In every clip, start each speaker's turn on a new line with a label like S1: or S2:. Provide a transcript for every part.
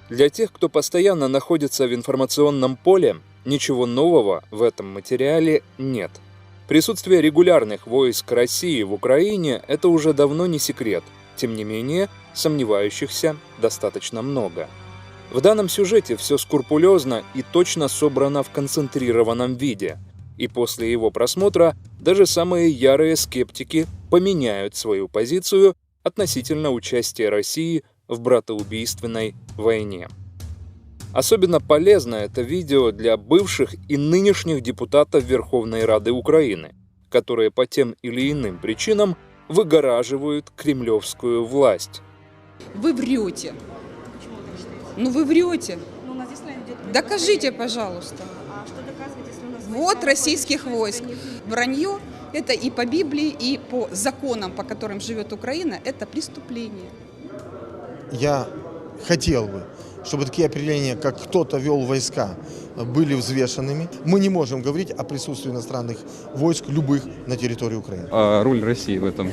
S1: Для тех, кто постоянно находится в информационном поле, ничего нового в этом материале нет. Присутствие регулярных войск России в Украине – это уже давно не секрет. Тем не менее, сомневающихся достаточно много. В данном сюжете все скрупулезно и точно собрано в концентрированном виде. И после его просмотра даже самые ярые скептики поменяют свою позицию относительно участия России в братоубийственной войне. Особенно полезно это видео для бывших и нынешних депутатов Верховной Рады Украины, которые по тем или иным причинам выгораживают кремлевскую власть.
S2: Вы врете. Ну вы врете. Докажите, пожалуйста. Вот российских войск. Вранье – это и по Библии, и по законам, по которым живет Украина, это преступление.
S3: Я хотел бы, чтобы такие определения, как кто-то вел войска, были взвешенными. Мы не можем говорить о присутствии иностранных войск, любых, на территории Украины.
S4: А роль России в этом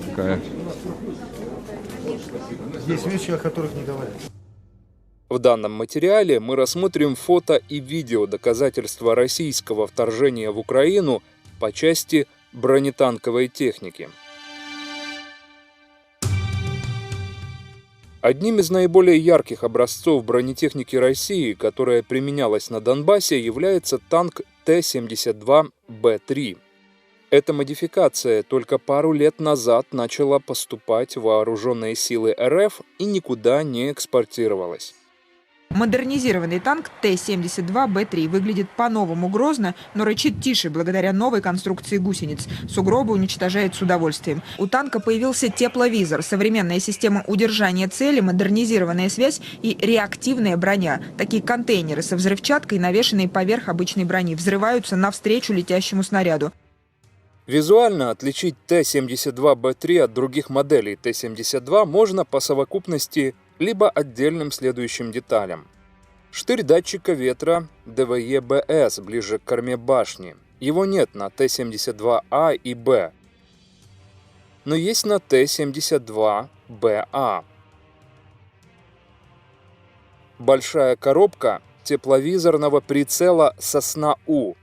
S4: какая?
S3: Есть вещи, о которых не говорят.
S1: В данном материале мы рассмотрим фото и видео доказательства российского вторжения в Украину по части бронетанковой техники. Одним из наиболее ярких образцов бронетехники России, которая применялась на Донбассе, является танк Т-72Б3. Эта модификация только пару лет назад начала поступать в вооруженные силы РФ и никуда не экспортировалась.
S5: Модернизированный танк Т-72Б3 выглядит по-новому грозно, но рычит тише благодаря новой конструкции гусениц. Сугробы уничтожает с удовольствием. У танка появился тепловизор, современная система удержания цели, модернизированная связь и реактивная броня. Такие контейнеры со взрывчаткой, навешанные поверх обычной брони, взрываются навстречу летящему снаряду.
S1: Визуально отличить Т-72Б3 от других моделей Т-72 можно по совокупности либо отдельным следующим деталям. Штырь датчика ветра ДВЕ-БС ближе к корме башни. Его нет на Т-72А и Б, но есть на Т-72БА. Большая коробка тепловизорного прицела «Сосна-У»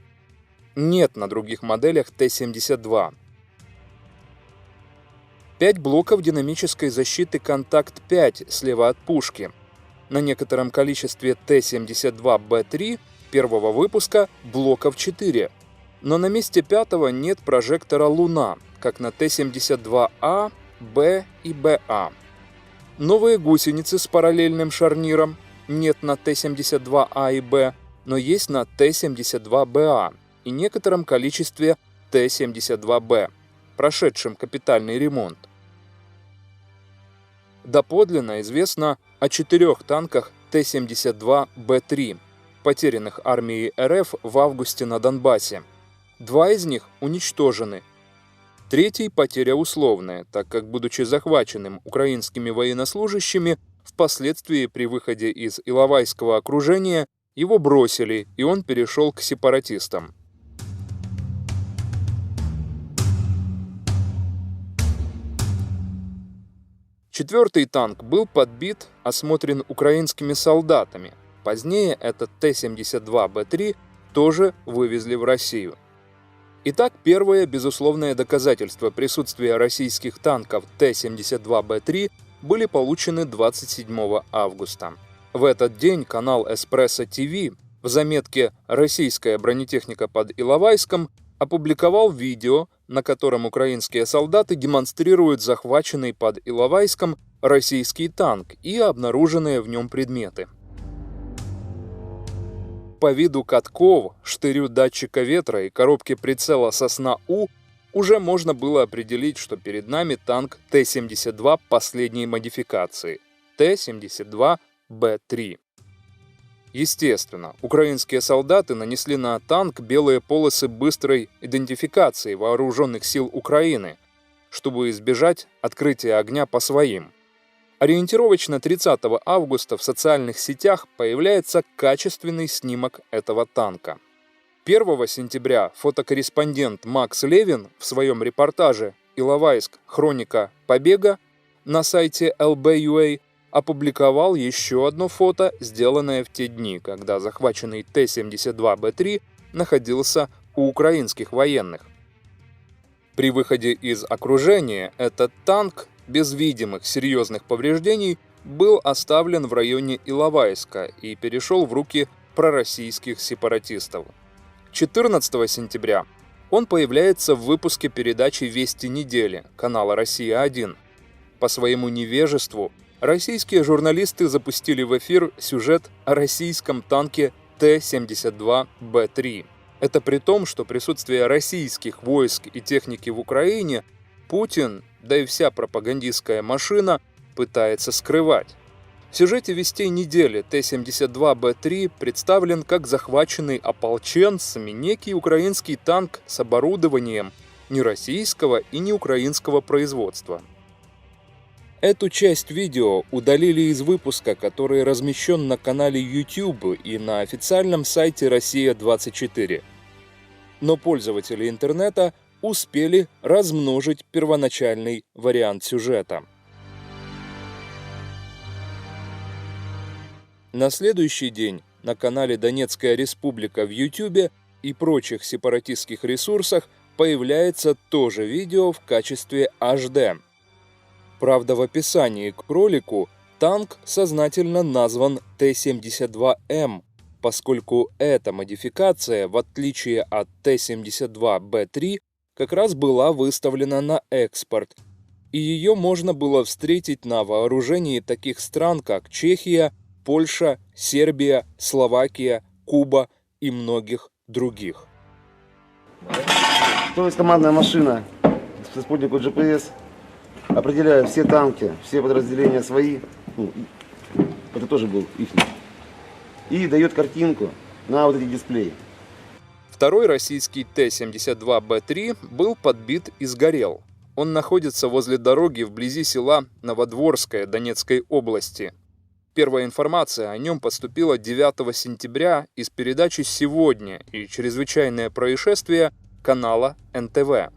S1: нет на других моделях Т-72. 5 блоков динамической защиты «Контакт-5» слева от пушки. На некотором количестве Т-72Б3 первого выпуска блоков 4. Но на месте пятого нет прожектора «Луна», как на Т-72А, Б и БА. Новые гусеницы с параллельным шарниром нет на Т-72А и Б, но есть на Т-72БА и некотором количестве Т-72Б, прошедшим капитальный ремонт. Доподлинно известно о 4 танках Т-72Б3, потерянных армией РФ в августе на Донбассе. 2 из них уничтожены. 3-й потеря условная, так как, будучи захваченным украинскими военнослужащими, впоследствии при выходе из Иловайского окружения его бросили, и он перешел к сепаратистам. Четвертый танк был подбит, осмотрен украинскими солдатами. Позднее этот Т-72Б3 тоже вывезли в Россию. Итак, первое безусловное доказательство присутствия российских танков Т-72Б3 были получены 27 августа. В этот день канал Эспрессо ТВ в заметке «Российская бронетехника под Иловайском» опубликовал видео, на котором украинские солдаты демонстрируют захваченный под Иловайском российский танк и обнаруженные в нем предметы. По виду катков, штырю датчика ветра и коробке прицела «Сосна-У» уже можно было определить, что перед нами танк Т-72 последней модификации – Т-72Б3. Естественно, украинские солдаты нанесли на танк белые полосы быстрой идентификации вооруженных сил Украины, чтобы избежать открытия огня по своим. Ориентировочно 30 августа в социальных сетях появляется качественный снимок этого танка. 1 сентября фотокорреспондент Макс Левин в своем репортаже «Иловайск. Хроника побега» на сайте LB.ua опубликовал еще одно фото, сделанное в те дни, когда захваченный Т-72Б3 находился у украинских военных. При выходе из окружения этот танк без видимых серьезных повреждений был оставлен в районе Иловайска и перешел в руки пророссийских сепаратистов. 14 сентября он появляется в выпуске передачи «Вести недели» канала «Россия-1». По своему невежеству российские журналисты запустили в эфир сюжет о российском танке Т-72Б3. Это при том, что присутствие российских войск и техники в Украине Путин, да и вся пропагандистская машина, пытается скрывать. В сюжете «Вестей недели» Т-72Б3 представлен как захваченный ополченцами некий украинский танк с оборудованием ни российского и ни украинского производства. Эту часть видео удалили из выпуска, который размещен на канале YouTube и на официальном сайте «Россия-24». Но пользователи интернета успели размножить первоначальный вариант сюжета. На следующий день на канале «Донецкая республика» в YouTube и прочих сепаратистских ресурсах появляется тоже видео в качестве HD. Правда, в описании к ролику танк сознательно назван Т-72М, поскольку эта модификация, в отличие от Т-72Б3, как раз была выставлена на экспорт, и ее можно было встретить на вооружении таких стран, как Чехия, Польша, Сербия, Словакия, Куба и многих других.
S6: То есть командная машина с спутником GPS определяет все танки, все подразделения свои, это тоже был их, и дает картинку на вот эти дисплеи.
S1: Второй российский Т-72Б3 был подбит и сгорел. Он находится возле дороги вблизи села Новодворское Донецкой области. Первая информация о нем поступила 9 сентября из передачи «Сегодня» и «Чрезвычайное происшествие» канала НТВ.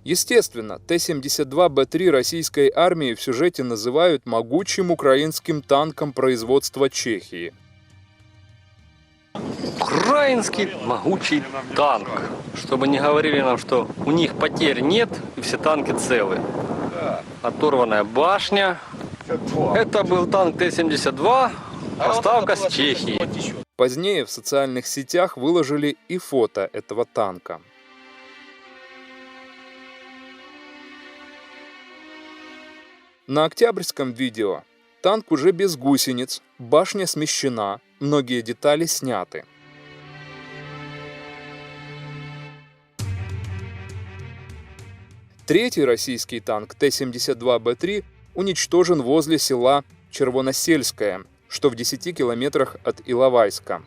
S1: Естественно, Т-72Б3 российской армии в сюжете называют могучим украинским танком производства Чехии.
S7: Украинский могучий танк. Чтобы не говорили нам, что у них потерь нет и все танки целы. Оторванная башня. Это был танк Т-72, поставка с Чехии.
S1: Позднее в социальных сетях выложили и фото этого танка. На октябрьском видео танк уже без гусениц, башня смещена, многие детали сняты. Третий российский танк Т-72Б3 уничтожен возле села Червоносельское, что в 10 километрах от Иловайска.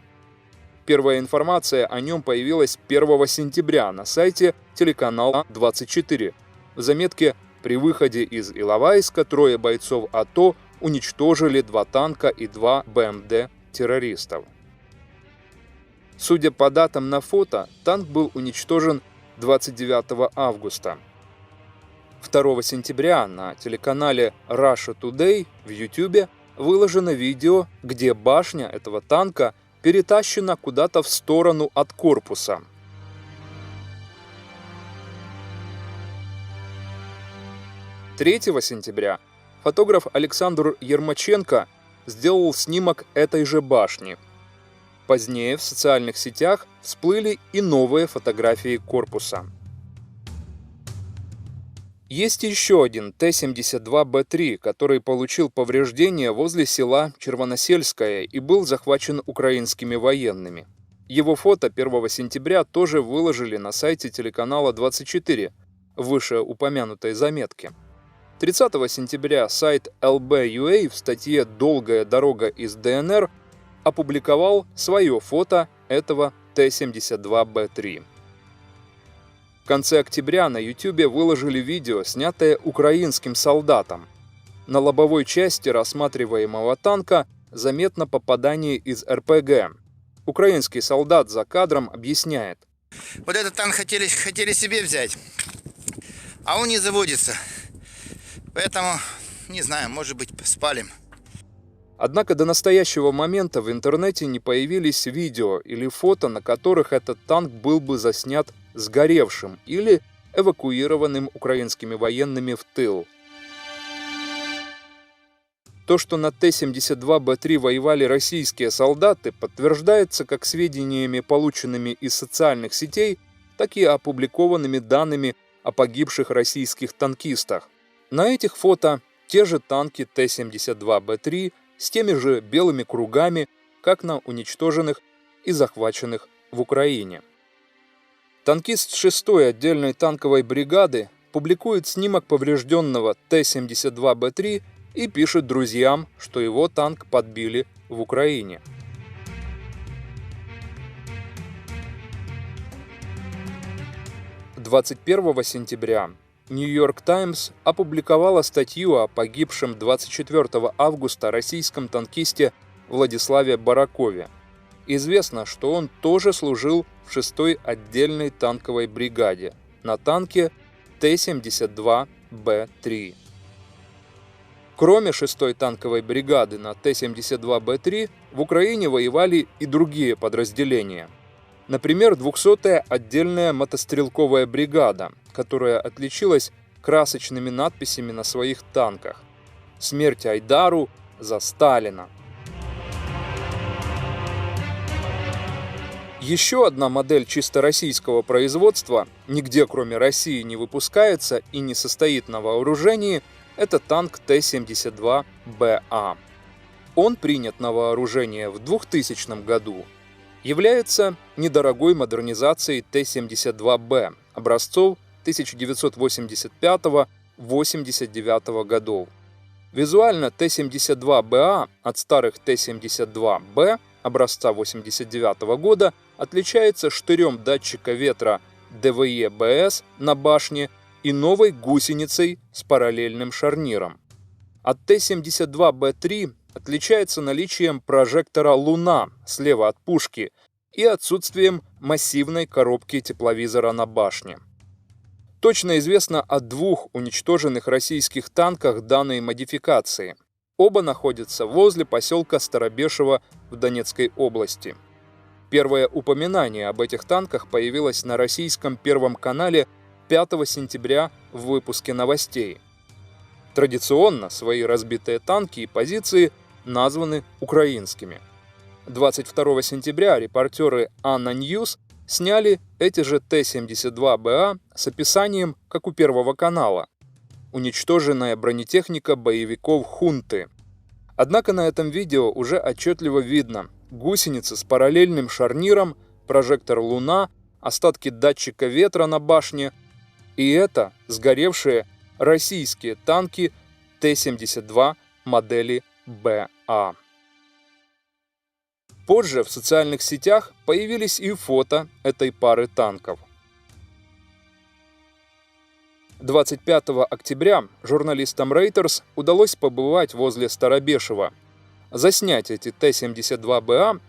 S1: Первая информация о нем появилась 1 сентября на сайте телеканала 24. В заметке «При выходе из Иловайска 3 бойцов АТО уничтожили 2 танка и 2 БМД террористов». Судя по датам на фото, танк был уничтожен 29 августа. 2 сентября на телеканале Russia Today в YouTube выложено видео, где башня этого танка перетащена куда-то в сторону от корпуса. Третьего сентября фотограф Александр Ермаченко сделал снимок этой же башни. Позднее в социальных сетях всплыли и новые фотографии корпуса. Есть еще один Т-72Б3, который получил повреждения возле села Червоносельское и был захвачен украинскими военными. Его фото 1 сентября тоже выложили на сайте телеканала 24 в вышеупомянутой заметке. 30 сентября сайт LB.UA в статье «Долгая дорога из ДНР» опубликовал свое фото этого Т-72Б3. В конце октября на YouTube выложили видео, снятое украинским солдатом. На лобовой части рассматриваемого танка заметно попадание из РПГ. Украинский солдат за кадром объясняет.
S8: Вот этот танк хотели себе взять, а он не заводится. Поэтому, не знаю, может быть, спалим.
S1: Однако до настоящего момента в интернете не появились видео или фото, на которых этот танк был бы заснят сгоревшим или эвакуированным украинскими военными в тыл. То, что на Т-72Б3 воевали российские солдаты, подтверждается как сведениями, полученными из социальных сетей, так и опубликованными данными о погибших российских танкистах. На этих фото те же танки Т-72Б3 с теми же белыми кругами, как на уничтоженных и захваченных в Украине. Танкист 6-й отдельной танковой бригады публикует снимок поврежденного Т-72Б3 и пишет друзьям, что его танк подбили в Украине. – 21 сентября «Нью-Йорк Таймс» опубликовала статью о погибшем 24 августа российском танкисте Владиславе Баракове. Известно, что он тоже служил в 6-й отдельной танковой бригаде на танке Т-72Б3. Кроме 6-й танковой бригады на Т-72Б3 в Украине воевали и другие подразделения. Например, 200-я отдельная мотострелковая бригада, которая отличилась красочными надписями на своих танках: «Смерть Айдару за Сталина». Еще одна модель чисто российского производства, нигде кроме России не выпускается и не состоит на вооружении, это танк Т-72БА. Он принят на вооружение в 2000 году. Является недорогой модернизацией Т-72Б образцов 1985-89 годов. Визуально Т-72БА от старых Т-72Б образца 1989 года отличается штырем датчика ветра ДВЕ-БС на башне и новой гусеницей с параллельным шарниром. От Т-72Б3 отличается наличием прожектора «Луна» слева от пушки и отсутствием массивной коробки тепловизора на башне. Точно известно о 2 уничтоженных российских танках данной модификации. Оба находятся возле поселка Старобешево в Донецкой области. Первое упоминание об этих танках появилось на российском Первом канале 5 сентября в выпуске новостей. Традиционно свои разбитые танки и позиции названы украинскими. 22 сентября репортеры Анна Ньюс сняли эти же Т-72БА с описанием, как у Первого канала: уничтоженная бронетехника боевиков хунты. Однако на этом видео уже отчетливо видно гусеницы с параллельным шарниром, прожектор «Луна», остатки датчика ветра на башне, и это сгоревшие российские танки Т-72 модели БА. Позже в социальных сетях появились и фото этой пары танков. 25 октября журналистам Reuters удалось побывать возле Старобешева, заснять эти Т-72БА,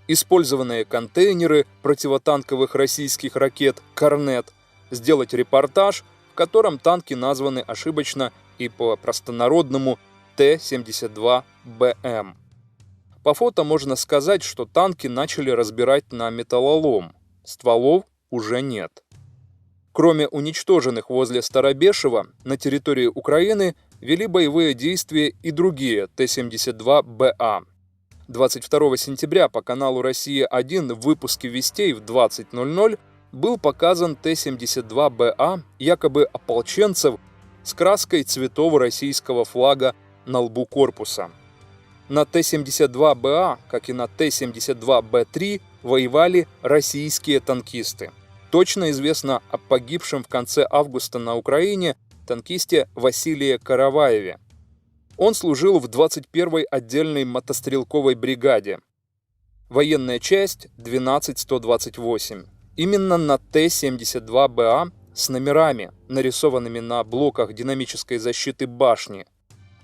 S1: использованные контейнеры противотанковых российских ракет «Корнет», сделать репортаж, в котором танки названы ошибочно и по-простонародному Т-72БМ. По фото можно сказать, что танки начали разбирать на металлолом, стволов уже нет. Кроме уничтоженных возле Старобешева, на территории Украины вели боевые действия и другие Т-72БА. 22 сентября по каналу «Россия-1» в выпуске «Вестей» в 20:00 был показан Т-72БА якобы ополченцев с краской цветов российского флага на лбу корпуса. На Т-72БА, как и на Т-72Б3, воевали российские танкисты. Точно известно о погибшем в конце августа на Украине танкисте Василии Караваеве. Он служил в 21-й отдельной мотострелковой бригаде. Военная часть 12128. Именно на Т-72БА с номерами, нарисованными на блоках динамической защиты башни.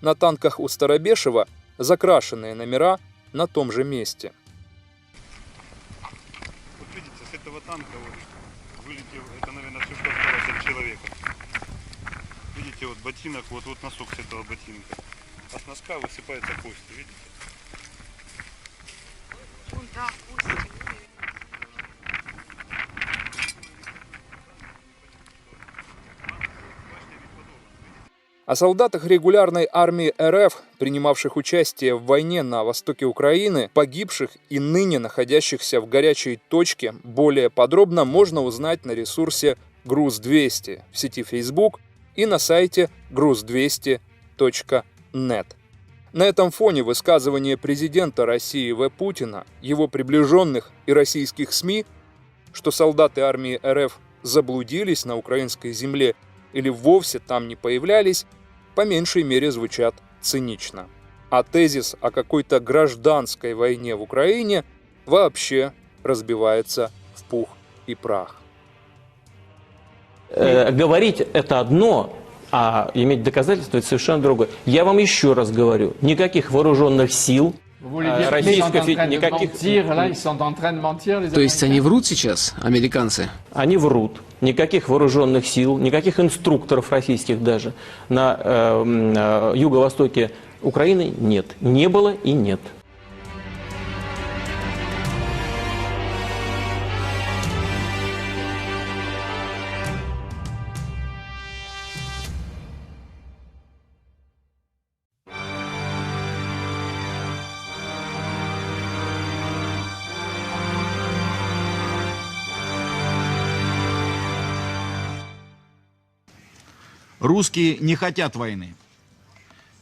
S1: На танках у Старобешева закрашенные номера на том же месте.
S9: Вот видите, с этого танка вот вылетел, это, наверное, все, что осталось от человека. Видите, вот ботинок, вот носок с этого ботинка. А с носка высыпается кость, видите?
S1: О солдатах регулярной армии РФ, принимавших участие в войне на востоке Украины, погибших и ныне находящихся в горячей точке, более подробно можно узнать на ресурсе Груз200 в сети Facebook и на сайте gruz200.net. На этом фоне высказывание президента России В. Путина, его приближенных и российских СМИ, что солдаты армии РФ заблудились на украинской земле или вовсе там не появлялись, по меньшей мере звучат цинично. А тезис о какой-то гражданской войне в Украине вообще разбивается в пух и прах.
S10: Говорить это одно, а иметь доказательства это совершенно другое. Я вам еще раз говорю, никаких вооруженных сил, никаких...
S11: То есть они врут сейчас, американцы?
S10: Они врут. Никаких вооруженных сил, никаких инструкторов российских даже на юго-востоке Украины нет. Не было и нет.
S12: Русские не хотят войны.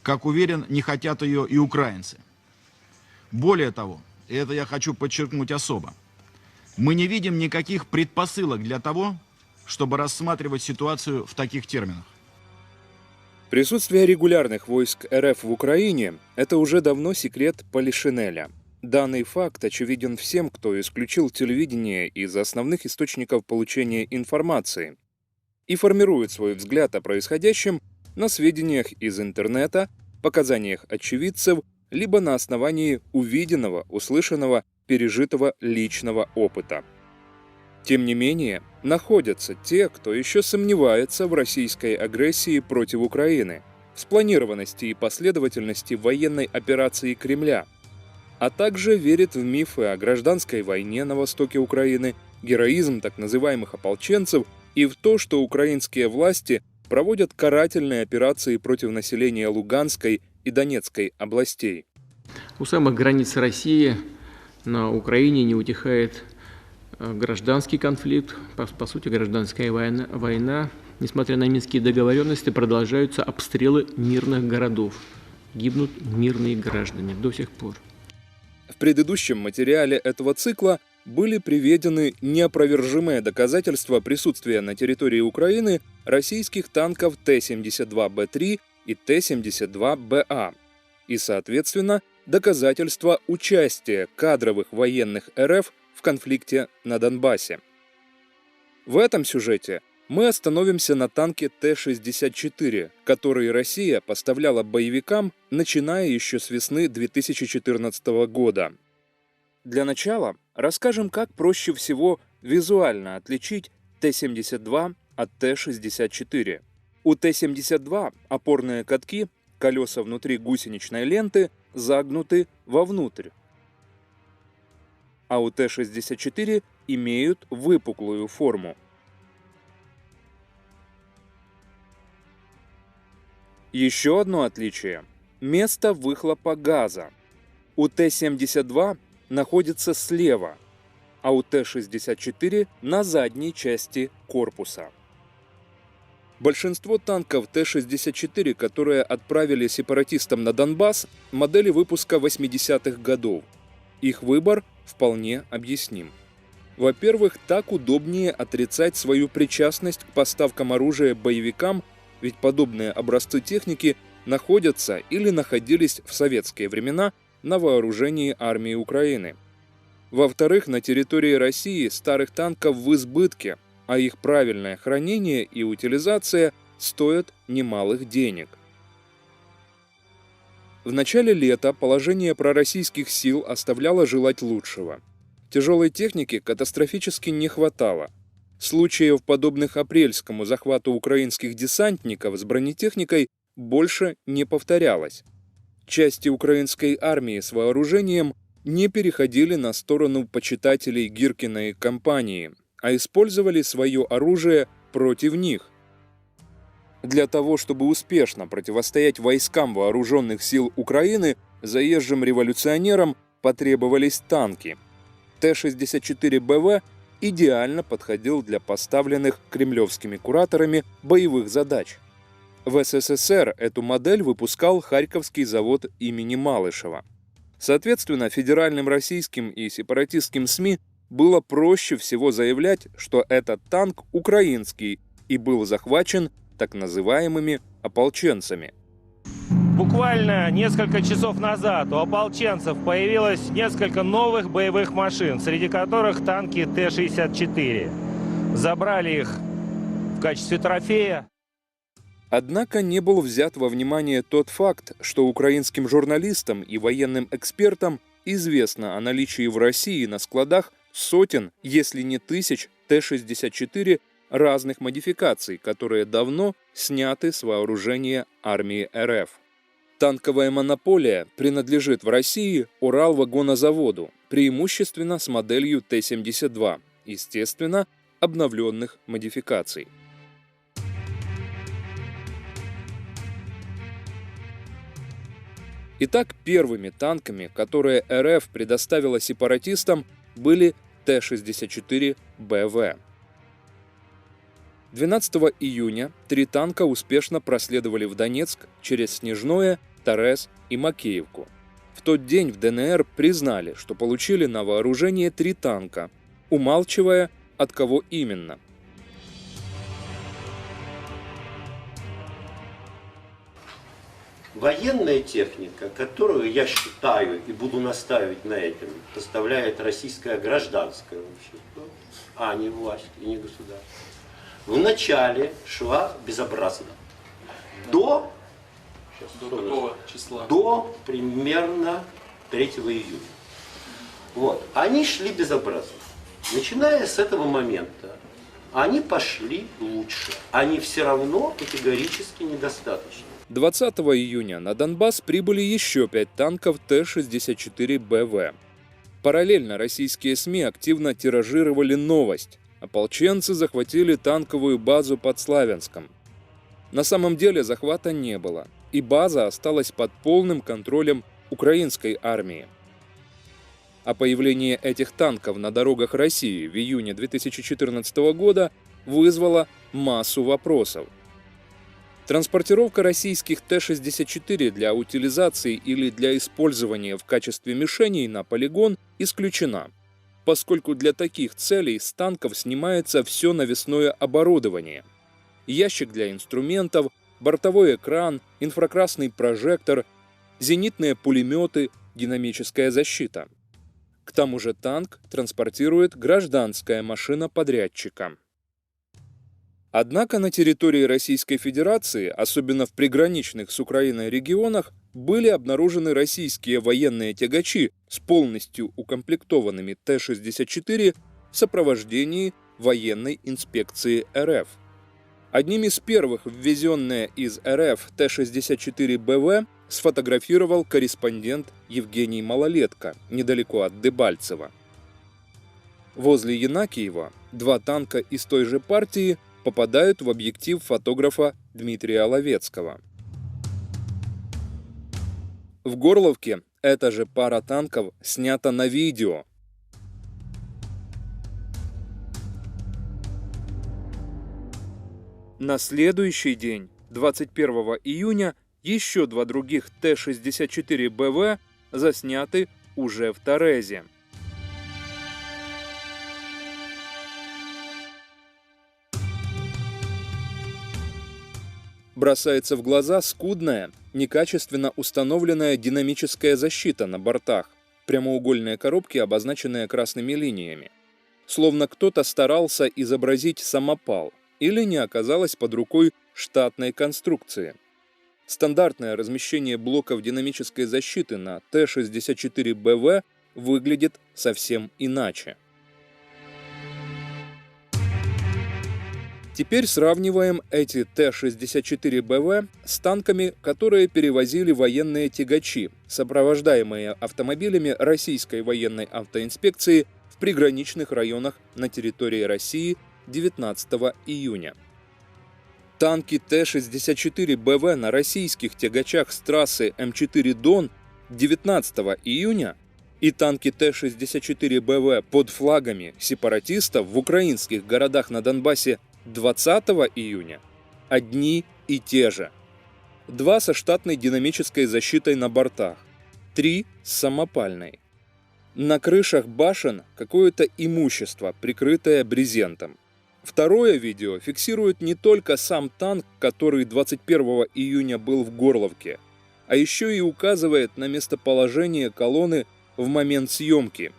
S12: Как уверен, не хотят ее и украинцы. Более того, и это я хочу подчеркнуть особо, мы не видим никаких предпосылок для того, чтобы рассматривать ситуацию в таких терминах.
S1: Присутствие регулярных войск РФ в Украине – это уже давно секрет Полишинеля. Данный факт очевиден всем, кто исключил телевидение из основных источников получения информации и формирует свой взгляд о происходящем на сведениях из интернета, показаниях очевидцев, либо на основании увиденного, услышанного, пережитого личного опыта. Тем не менее, находятся те, кто еще сомневается в российской агрессии против Украины, в спланированности и последовательности военной операции Кремля, а также верит в мифы о гражданской войне на востоке Украины, героизм так называемых ополченцев и в то, что украинские власти проводят карательные операции против населения Луганской и Донецкой областей.
S11: У самых границ России на Украине не утихает гражданский конфликт, по сути гражданская война. Несмотря на минские договоренности, продолжаются обстрелы мирных городов. Гибнут мирные граждане до сих пор.
S1: В предыдущем материале этого цикла были приведены неопровержимые доказательства присутствия на территории Украины российских танков Т-72Б3 и Т-72БА и, соответственно, доказательства участия кадровых военных РФ в конфликте на Донбассе. В этом сюжете мы остановимся на танке Т-64, который Россия поставляла боевикам, начиная еще с весны 2014 года. Для начала расскажем, как проще всего визуально отличить Т-72 от Т-64. У Т-72 опорные катки, колеса внутри гусеничной ленты загнуты вовнутрь, а у Т-64 имеют выпуклую форму. Еще одно отличие – место выхлопа газа. У Т-72 находится слева, а у Т-64 на задней части корпуса. Большинство танков Т-64, которые отправили сепаратистам на Донбасс, модели выпуска 80-х годов. Их выбор вполне объясним. Во-первых, так удобнее отрицать свою причастность к поставкам оружия боевикам, ведь подобные образцы техники находятся или находились в советские времена на вооружении армии Украины. Во-вторых, на территории России старых танков в избытке, а их правильное хранение и утилизация стоят немалых денег. В начале лета положение пророссийских сил оставляло желать лучшего. Тяжелой техники катастрофически не хватало. Случаев, подобных апрельскому захвату украинских десантников с бронетехникой, больше не повторялось. Части украинской армии с вооружением не переходили на сторону почитателей Гиркина и компании, а использовали свое оружие против них. Для того, чтобы успешно противостоять войскам вооруженных сил Украины, заезжим революционерам потребовались танки. Т-64БВ идеально подходил для поставленных кремлевскими кураторами боевых задач. В СССР эту модель выпускал Харьковский завод имени Малышева. Соответственно, федеральным российским и сепаратистским СМИ было проще всего заявлять, что этот танк украинский и был захвачен так называемыми ополченцами.
S13: Буквально несколько часов назад у ополченцев появилось несколько новых боевых машин, среди которых танки Т-64. Забрали их в качестве трофея.
S1: Однако не был взят во внимание тот факт, что украинским журналистам и военным экспертам известно о наличии в России на складах сотен, если не тысяч, Т-64 разных модификаций, которые давно сняты с вооружения армии РФ. Танковая монополия принадлежит в России Уралвагонозаводу, преимущественно с моделью Т-72, естественно, обновленных модификаций. Итак, первыми танками, которые РФ предоставила сепаратистам, были Т-64БВ. 12 июня 3 танка успешно проследовали в Донецк через Снежное, Торез и Макеевку. В тот день в ДНР признали, что получили на вооружение 3 танка, умалчивая, от кого именно.
S14: Военная техника, которую, я считаю и буду настаивать на этом, поставляет российское гражданское общество, а не власть и не государство, вначале шла безобразно. До примерно 3 июня. Вот. Они шли безобразно. Начиная с этого момента, они пошли лучше. Они все равно категорически недостаточны.
S1: 20 июня на Донбасс прибыли еще 5 танков Т-64БВ. Параллельно российские СМИ активно тиражировали новость. Ополченцы захватили танковую базу под Славянском. На самом деле захвата не было, и база осталась под полным контролем украинской армии. А появление этих танков на дорогах России в июне 2014 года вызвало массу вопросов. Транспортировка российских Т-64 для утилизации или для использования в качестве мишеней на полигон исключена, поскольку для таких целей с танков снимается все навесное оборудование. Ящик для инструментов, бортовой экран, инфракрасный прожектор, зенитные пулеметы, динамическая защита. К тому же танк транспортирует гражданская машина подрядчика. Однако на территории Российской Федерации, особенно в приграничных с Украиной регионах, были обнаружены российские военные тягачи с полностью укомплектованными Т-64 в сопровождении военной инспекции РФ. Одним из первых ввезенные из РФ Т-64БВ сфотографировал корреспондент Евгений Малолетко, недалеко от Дебальцева. Возле Янакиева 2 танка из той же партии попадают в объектив фотографа Дмитрия Ловецкого. В Горловке эта же пара танков снята на видео. На следующий день, 21 июня, еще 2 других Т-64БВ засняты уже в Торезе. Бросается в глаза скудная, некачественно установленная динамическая защита на бортах, прямоугольные коробки, обозначенные красными линиями. Словно кто-то старался изобразить самопал или не оказалось под рукой штатной конструкции. Стандартное размещение блоков динамической защиты на Т-64БВ выглядит совсем иначе. Теперь сравниваем эти Т-64БВ с танками, которые перевозили военные тягачи, сопровождаемые автомобилями российской военной автоинспекции в приграничных районах на территории России 19 июня. Танки Т-64БВ на российских тягачах с трассы М4 Дон 19 июня и танки Т-64БВ под флагами сепаратистов в украинских городах на Донбассе 20 июня одни и те же. 2 со штатной динамической защитой на бортах, 3 с самопальной. На крышах башен какое-то имущество, прикрытое брезентом. Второе видео фиксирует не только сам танк, который 21 июня был в Горловке, а еще и указывает на местоположение колонны в момент съемки.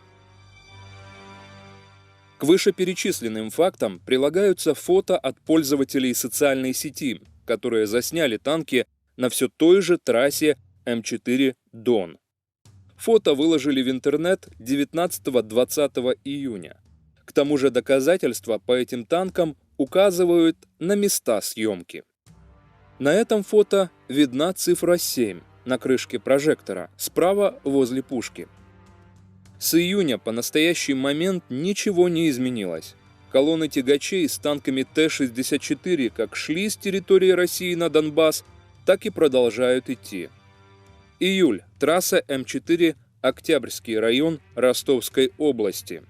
S1: К вышеперечисленным фактам прилагаются фото от пользователей социальной сети, которые засняли танки на все той же трассе М4 Дон. Фото выложили в интернет 19-20 июня. К тому же доказательства по этим танкам указывают на места съемки. На этом фото видна цифра 7 на крышке прожектора, справа возле пушки. С июня по настоящий момент ничего не изменилось. Колонны тягачей с танками Т-64 как шли с территории России на Донбасс, так и продолжают идти. Июль. Трасса М4, Октябрьский район Ростовской области.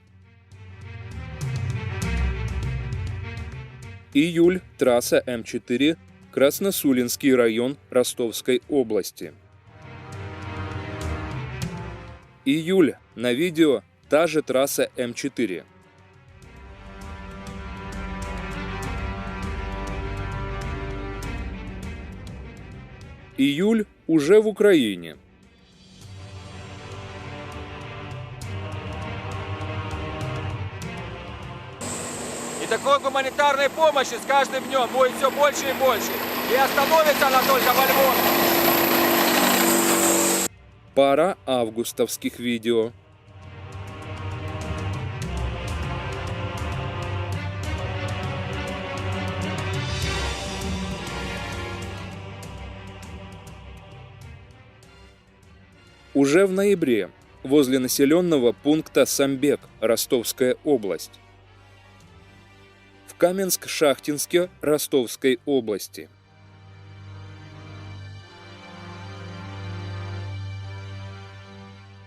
S1: Июль. Трасса М4, Красносулинский район Ростовской области. Июль. На видео та же трасса М4. Июль уже в Украине.
S15: И такой гуманитарной помощи с каждым днем будет все больше и больше. И остановится она только во Львове.
S1: Пара августовских видео. Уже в ноябре, возле населенного пункта Самбек, Ростовская область. В Каменск-Шахтинске Ростовской области.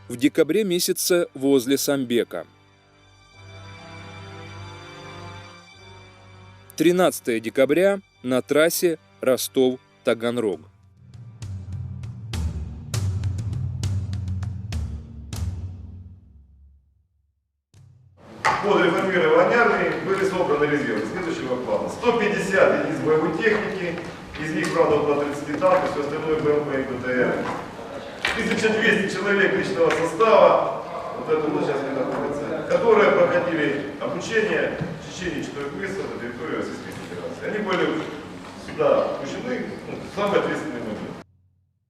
S1: В декабре месяце возле Самбека. 13 декабря на трассе Ростов-Таганрог.
S9: Под реформирование армии были собраны резервы следующего плана. 150 единиц боевой техники, из них, правда, около 30 танков, все остальное БМП и БТР. 1200 человек личного состава, вот это вот сейчас не находится, которые проходили обучение в течение 4 месяцев на территории Российской Федерации. Они были сюда пущены в самый ответственный момент.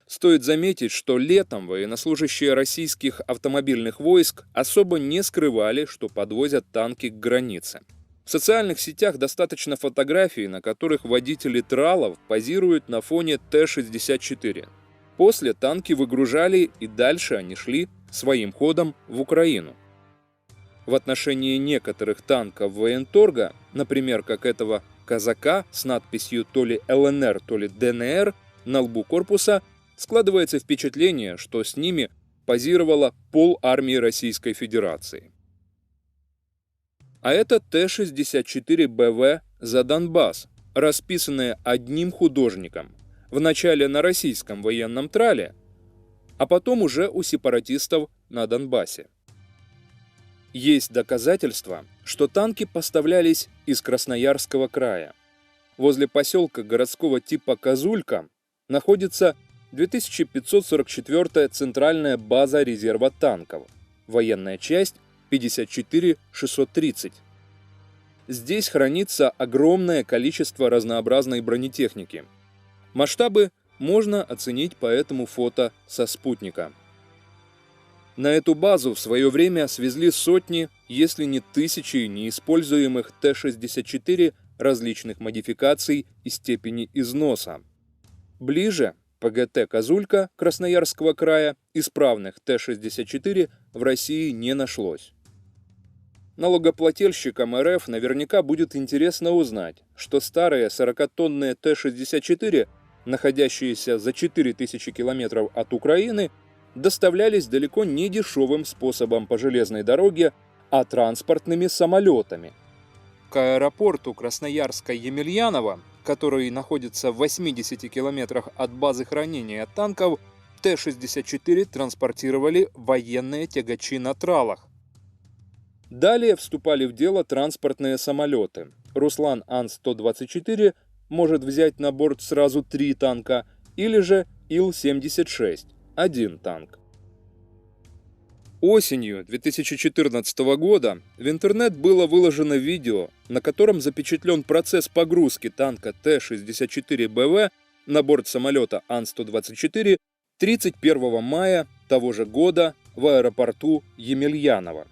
S1: Стоит заметить, что летом военнослужащие российских автомобильных войск особо не скрывали, что подвозят танки к границе. В социальных сетях достаточно фотографий, на которых водители тралов позируют на фоне Т-64. После танки выгружали, и дальше они шли своим ходом в Украину. В отношении некоторых танков военторга, например, как этого «Казака» с надписью то ли ЛНР, то ли ДНР на лбу корпуса, складывается впечатление, что с ними позировала полармии Российской Федерации. А это Т-64БВ за Донбасс, расписанные одним художником, вначале на российском военном трале, а потом уже у сепаратистов на Донбассе. Есть доказательства, что танки поставлялись из Красноярского края. Возле поселка городского типа Козулька находится 2544-я центральная база резерва танков, военная часть 54-630. Здесь хранится огромное количество разнообразной бронетехники. Масштабы можно оценить по этому фото со спутника. На эту базу в свое время свезли сотни, если не тысячи неиспользуемых Т-64 различных модификаций и степени износа. Ближе ПГТ «Козулька» Красноярского края исправных Т-64 в России не нашлось. Налогоплательщикам РФ наверняка будет интересно узнать, что старые 40-тонные Т-64, находящиеся за 4000 километров от Украины, доставлялись далеко не дешевым способом по железной дороге, а транспортными самолетами. К аэропорту Красноярска-Емельяново, который находится в 80 километрах от базы хранения танков, Т-64 транспортировали военные тягачи на тралах. Далее вступали в дело транспортные самолеты. Руслан Ан-124 может взять на борт сразу 3 танка, или же Ил-76 – 1 танк. Осенью 2014 года в интернет было выложено видео, на котором запечатлен процесс погрузки танка Т-64БВ на борт самолета Ан-124 31 мая того же года в аэропорту Емельяново.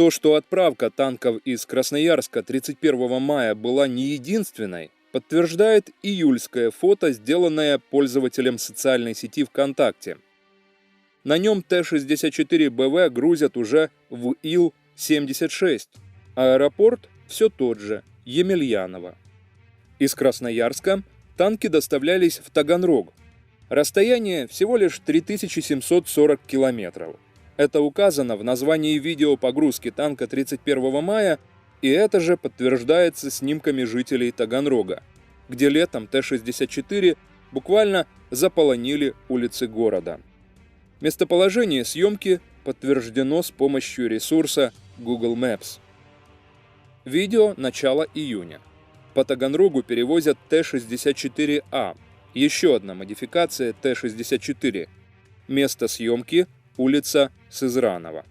S1: То, что отправка танков из Красноярска 31 мая была не единственной, подтверждает июльское фото, сделанное пользователем социальной сети ВКонтакте. На нем Т-64БВ грузят уже в Ил-76. Аэропорт все тот же, Емельяново. Из Красноярска танки доставлялись в Таганрог. Расстояние всего лишь 3740 километров. Это указано в названии видео погрузки танка 31 мая, и это же подтверждается снимками жителей Таганрога, где летом Т-64 буквально заполонили улицы города. Местоположение съемки подтверждено с помощью ресурса Google Maps. Видео начала июня. По Таганрогу перевозят Т-64А, еще одна модификация Т-64. Место съемки – улица Сызранова.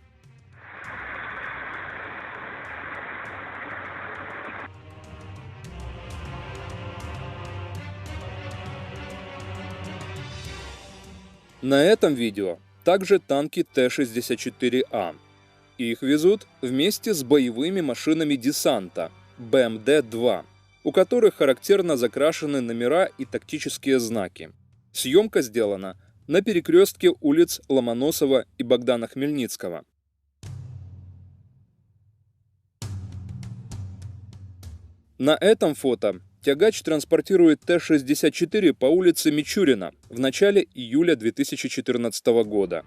S1: На этом видео также танки Т-64А. Их везут вместе с боевыми машинами десанта БМД-2, у которых характерно закрашены номера и тактические знаки. Съемка сделана на перекрестке улиц Ломоносова и Богдана Хмельницкого. На этом фото тягач транспортирует Т-64 по улице Мичурина в начале июля 2014 года.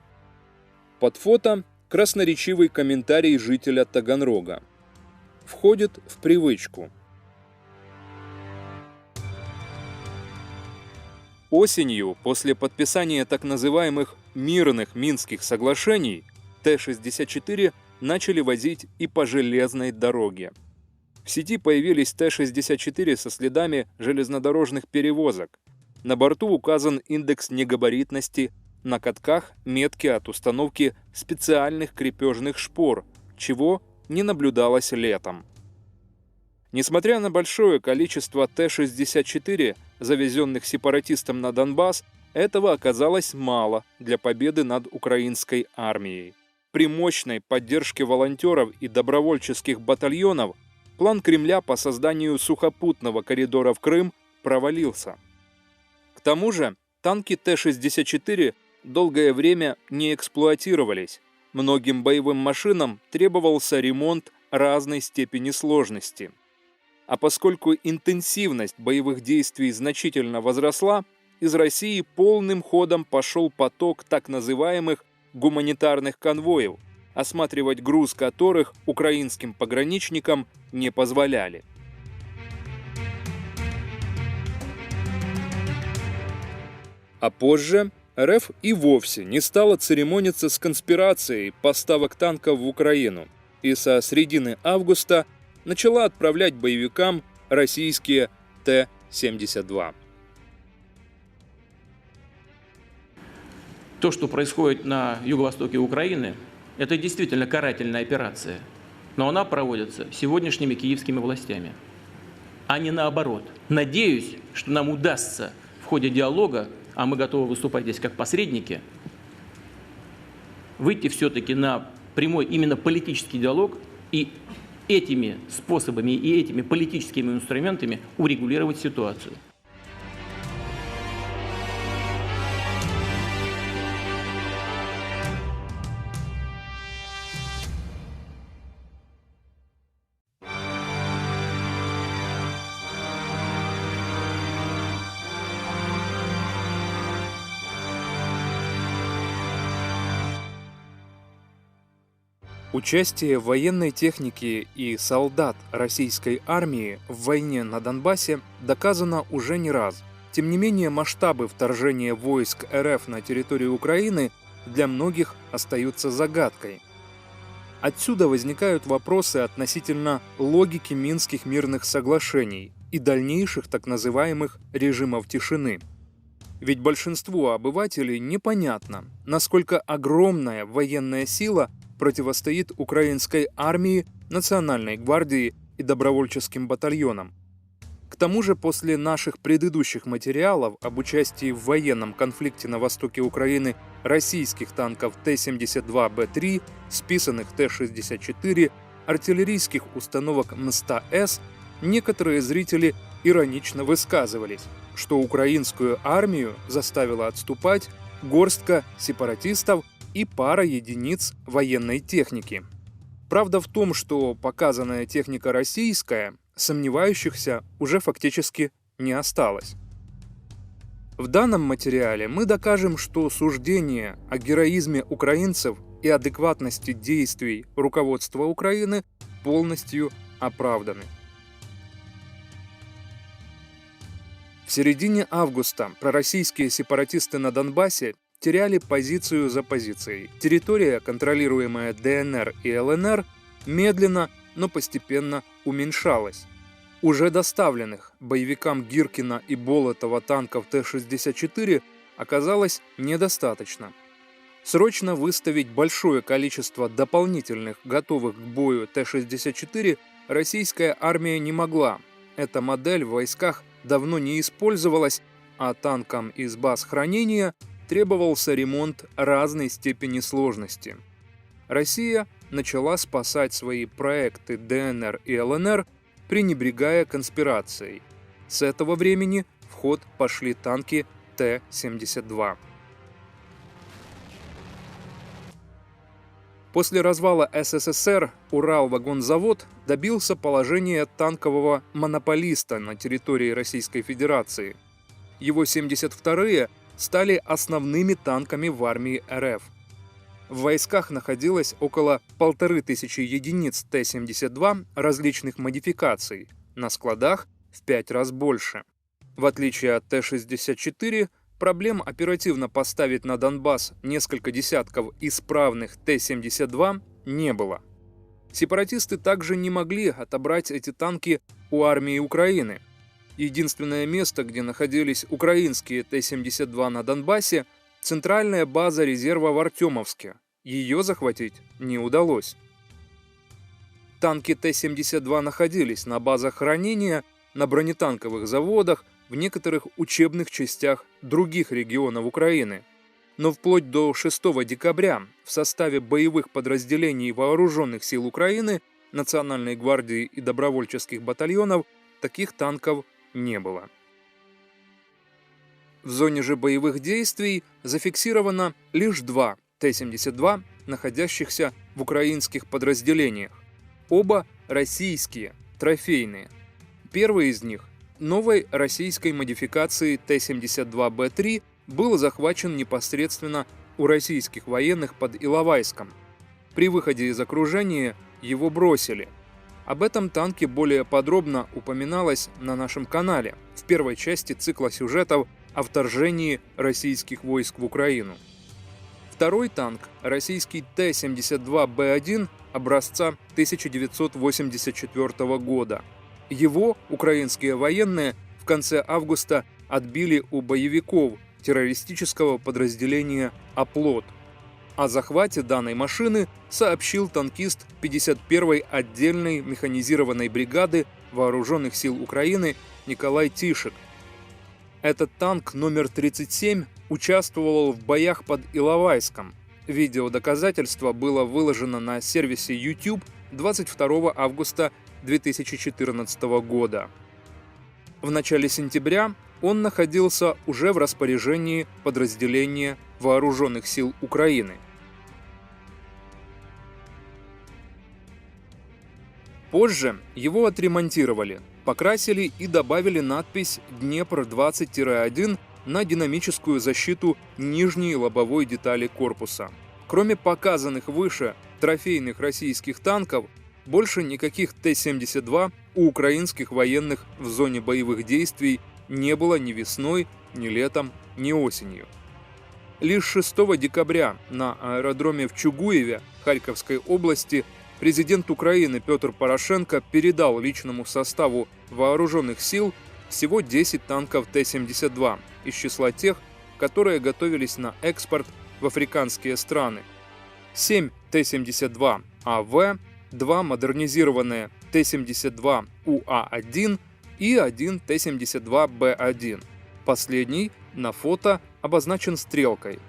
S1: Под фото красноречивый комментарий жителя Таганрога. Входит в привычку. Осенью, после подписания так называемых «мирных Минских соглашений», Т-64 начали возить и по железной дороге. В сети появились Т-64 со следами железнодорожных перевозок. На борту указан индекс негабаритности, на катках метки от установки специальных крепежных шпор, чего не наблюдалось летом. Несмотря на большое количество Т-64, завезенных сепаратистам на Донбасс, этого оказалось мало для победы над украинской армией. При мощной поддержке волонтеров и добровольческих батальонов план Кремля по созданию сухопутного коридора в Крым провалился. К тому же танки Т-64 долгое время не эксплуатировались. Многим боевым машинам требовался ремонт разной степени сложности. А поскольку интенсивность боевых действий значительно возросла, из России полным ходом пошел поток так называемых гуманитарных конвоев, осматривать груз которых украинским пограничникам не позволяли. А позже РФ и вовсе не стала церемониться с конспирацией поставок танков в Украину и со середины августа начала отправлять боевикам российские Т-72.
S10: То, что происходит на юго-востоке Украины, это действительно карательная операция, но она проводится сегодняшними киевскими властями, а не наоборот. Надеюсь, что нам удастся в ходе диалога, а мы готовы выступать здесь как посредники, выйти все-таки на прямой именно политический диалог и этими способами и этими политическими инструментами урегулировать ситуацию.
S1: Участие военной техники и солдат российской армии в войне на Донбассе доказано уже не раз. Тем не менее, масштабы вторжения войск РФ на территорию Украины для многих остаются загадкой. Отсюда возникают вопросы относительно логики Минских мирных соглашений и дальнейших так называемых режимов тишины. Ведь большинству обывателей непонятно, насколько огромная военная сила противостоит украинской армии, Национальной гвардии и добровольческим батальонам. К тому же, после наших предыдущих материалов об участии в военном конфликте на востоке Украины российских танков Т-72Б3, списанных Т-64, артиллерийских установок М100С, некоторые зрители иронично высказывались, что украинскую армию заставила отступать горстка сепаратистов и пара единиц военной техники. Правда в том, что показанная техника российская, сомневающихся уже фактически не осталось. В данном материале мы докажем, что суждения о героизме украинцев и адекватности действий руководства Украины полностью оправданы. В середине августа пророссийские сепаратисты на Донбассе теряли позицию за позицией. Территория, контролируемая ДНР и ЛНР, медленно, но постепенно уменьшалась. Уже доставленных боевикам Гиркина и Болотова танков Т-64 оказалось недостаточно. Срочно выставить большое количество дополнительных, готовых к бою Т-64 российская армия не могла. Эта модель в войсках давно не использовалась, а танкам из баз хранения требовался ремонт разной степени сложности. Россия начала спасать свои проекты ДНР и ЛНР, пренебрегая конспирацией. С этого времени в ход пошли танки Т-72. После развала СССР Уралвагонзавод добился положения танкового монополиста на территории Российской Федерации. Его 72-е стали основными танками в армии РФ. В войсках находилось около 1500 единиц Т-72 различных модификаций, на складах в 5 раз больше. В отличие от Т-64, проблем оперативно поставить на Донбасс несколько десятков исправных Т-72 не было. Сепаратисты также не могли отобрать эти танки у армии Украины. Единственное место, где находились украинские Т-72 на Донбассе – центральная база резерва в Артемовске. Ее захватить не удалось. Танки Т-72 находились на базах хранения, на бронетанковых заводах, в некоторых учебных частях других регионов Украины. Но вплоть до 6 декабря в составе боевых подразделений Вооруженных сил Украины, Национальной гвардии и добровольческих батальонов таких танков не было. В зоне же боевых действий зафиксировано лишь 2 Т-72, находящихся в украинских подразделениях. Оба российские, трофейные. Первый из них, новой российской модификации Т-72Б3, был захвачен непосредственно у российских военных под Иловайском. При выходе из окружения его бросили. Об этом танке более подробно упоминалось на нашем канале в первой части цикла сюжетов о вторжении российских войск в Украину. Второй танк, российский Т-72Б1 образца 1984 года. Его украинские военные в конце августа отбили у боевиков террористического подразделения «Оплот». О захвате данной машины сообщил танкист 51-й отдельной механизированной бригады Вооруженных сил Украины Николай Тишек. Этот танк номер 37 участвовал в боях под Иловайском. Видеодоказательство было выложено на сервисе YouTube 22 августа 2014 года. В начале сентября он находился уже в распоряжении подразделения Вооруженных сил Украины. Позже его отремонтировали, покрасили и добавили надпись «Днепр-20-1» на динамическую защиту нижней лобовой детали корпуса. Кроме показанных выше трофейных российских танков, больше никаких Т-72 у украинских военных в зоне боевых действий не было ни весной, ни летом, ни осенью. Лишь 6 декабря на аэродроме в Чугуеве Харьковской области президент Украины Петр Порошенко передал личному составу вооруженных сил всего 10 танков Т-72 из числа тех, которые готовились на экспорт в африканские страны. 7 Т-72АВ, 2 модернизированные Т-72УА-1 и 1 Т-72Б1. Последний на фото обозначен стрелкой.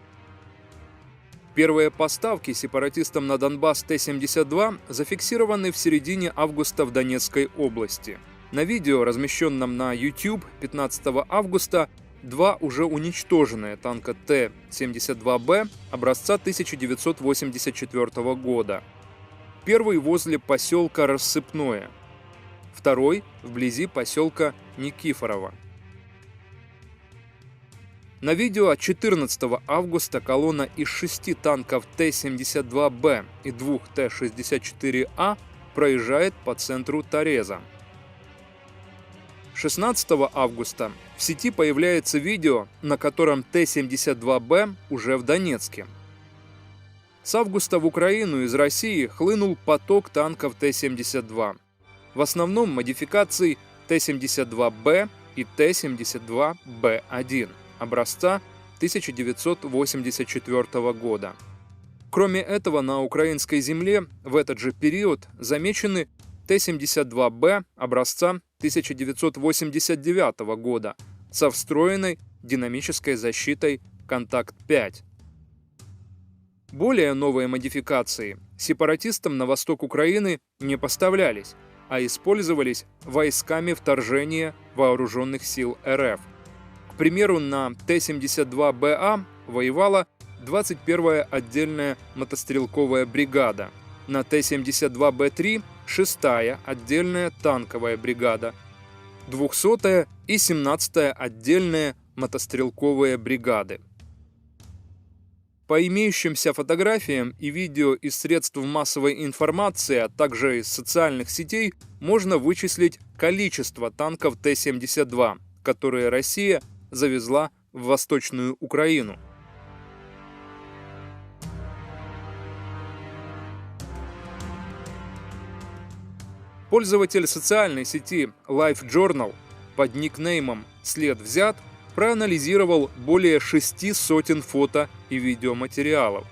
S1: Первые поставки сепаратистам на Донбасс Т-72 зафиксированы в середине августа в Донецкой области. На видео, размещенном на YouTube 15 августа, 2 уже уничтоженные танка Т-72Б образца 1984 года. Первый возле поселка Рассыпное, второй вблизи поселка Никифорово. На видео от 14 августа колонна из 6 танков Т-72Б и 2 Т-64А проезжает по центру Тореза. 16 августа в сети появляется видео, на котором Т-72Б уже в Донецке. С августа в Украину из России хлынул поток танков Т-72. В основном модификаций Т-72Б и Т-72Б1 образца 1984 года. Кроме этого, на украинской земле в этот же период замечены Т-72Б образца 1989 года со встроенной динамической защитой «Контакт-5». Более новые модификации сепаратистам на восток Украины не поставлялись, а использовались войсками вторжения вооруженных сил РФ. К примеру, на Т-72БА воевала 21-я отдельная мотострелковая бригада, на Т-72Б3 – 6-я отдельная танковая бригада, 200-я и 17-я отдельные мотострелковые бригады. По имеющимся фотографиям и видео из средств массовой информации, а также из социальных сетей, можно вычислить количество танков Т-72, которые Россия завезла в Восточную Украину. Пользователь социальной сети LiveJournal под никнеймом «След взят» проанализировал более 6 сотен фото и видеоматериалов,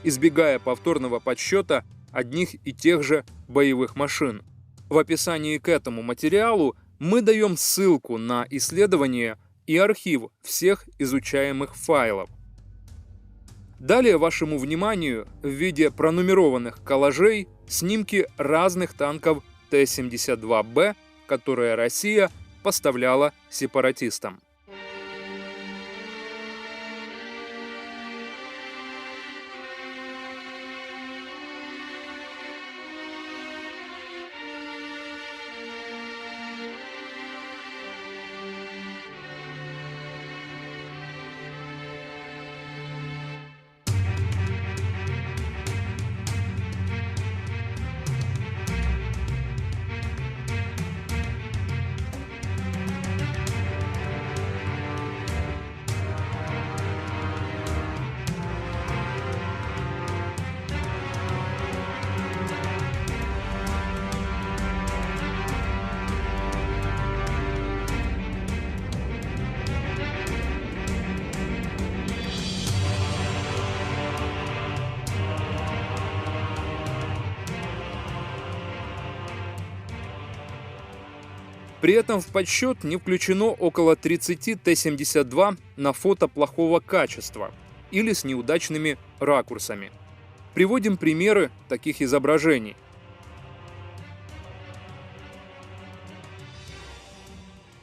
S1: избегая повторного подсчета одних и тех же боевых машин. В описании к этому материалу мы даем ссылку на исследование и архив всех изучаемых файлов. Далее вашему вниманию в виде пронумерованных коллажей снимки разных танков Т-72Б, которые Россия поставляла сепаратистам. При этом в подсчет не включено около 30 Т-72 на фото плохого качества или с неудачными ракурсами. Приводим примеры таких изображений.